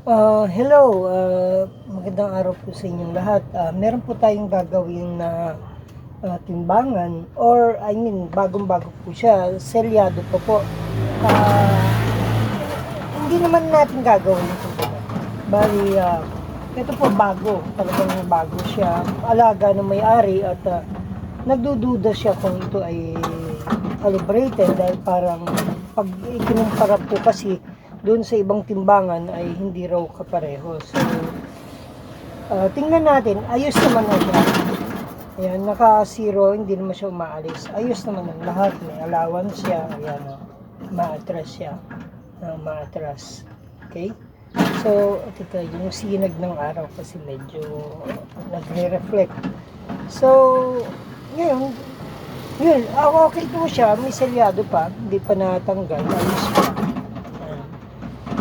Hello, magandang araw po sa inyong lahat. Meron po tayong gagawin na timbangan or bagong-bago po siya, selyado pa po. Hindi naman natin gagawin ito. Bali, ito po talagang bago siya. Alaga ng may-ari at nagdududa siya kung ito ay calibrated dahil parang pag ikinumpara po kasi doon sa ibang timbangan ay hindi raw kapareho. So, tingnan natin, ayos naman na siya. Ayan, naka-zero, hindi naman siya umaalis. Ayos naman ang lahat, may allowance siya. Ayan, maatras siya. Maatras. Okay? So, ito yung sinag ng araw kasi medyo nagre-reflect. So, ngayon, yun, okay po siya, may selyado pa, hindi pa natanggal. Ayos pa.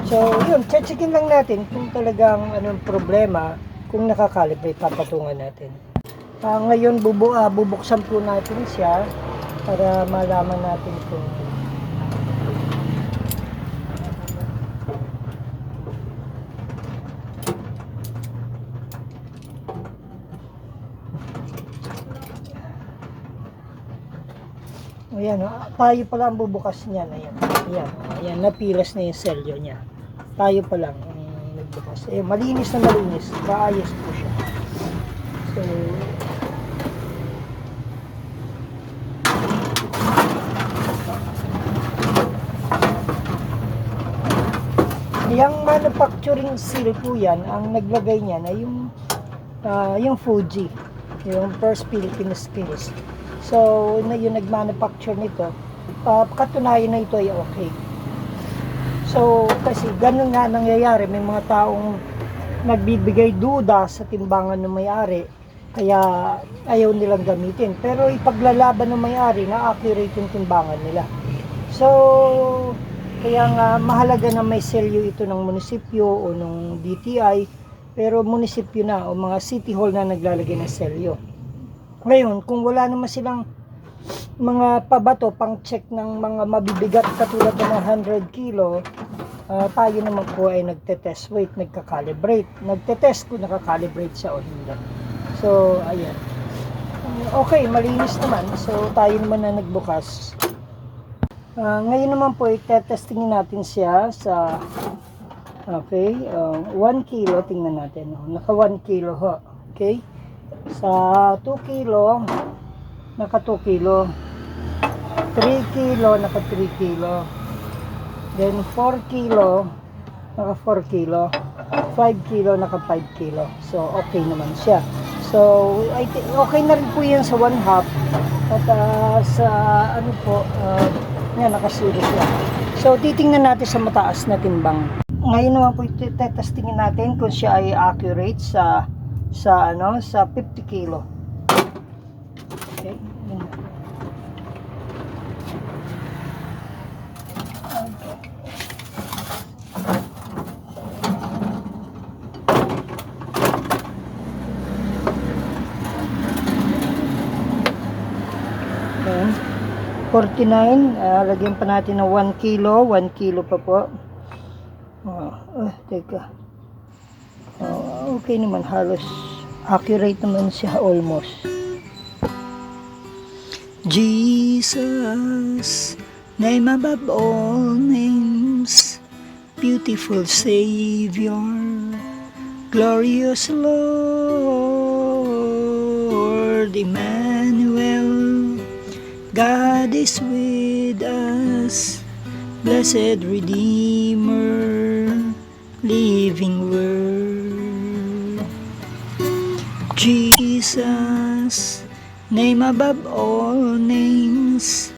So, yun, checkin lang natin kung talagang anong problema, kung nakakalibrate, papatungan natin. Ngayon, bubuksan po natin siya para malaman natin kung ayan, tayo pala ang bubukas niyan. Ayan, napilas na yung selyo niya. Tayo pa lang ang nagbukas. Malinis na malinis. Kaayos po siya. So, yung manufacturing seal po yan, ang naglagay niyan ay yung Fuji. Yung First Philippine Skills. So, yung nag-manufacture nito, katunayan na ito ay okay. So, kasi ganun nga nangyayari, may mga taong nagbibigay duda sa timbangan ng may-ari, kaya ayaw nilang gamitin. Pero ipaglalaban ng may-ari na accurate yung timbangan nila. So, kaya nga mahalaga na may selyo ito ng munisipyo o ng DTI, pero munisipyo na o mga city hall na naglalagay ng selyo. Ngayon, kung wala naman silang mga pabato pang check ng mga mabibigat katulad ng 100 kilo, tayo naman po ay nagte-test weight, nagka-calibrate. Nagte-test kung naka-calibrate siya o hindi. So, ayan. Okay, malinis naman. So, tayo naman na nagbukas. Ngayon naman po, i-testingin natin siya sa 1 kilo. Tingnan natin. Naka 1 kilo ho. Okay? Sa 2 kilo, naka 2 kilo. 3 kilo, naka 3 kilo. Then 4 kilo, naka 4 kilo. 5 kilo, naka 5 kilo. So, okay naman siya. So, okay na rin po yan sa 1/2. At sa ano po, yan, naka-zero siya. So, titingnan natin sa mataas na timbang. Ngayon naman po, testingin natin kung siya ay accurate sa 50 kilo. Okay. Ayan. 49, lagyan pa natin ng 1 kilo, 1 kilo pa po. Teka. Okay naman, halos accurate naman siya, almost. Jesus, name above all names, beautiful Savior, glorious Lord, Emmanuel, God is with us, blessed Redeemer, living Word. Jesus, name above all names,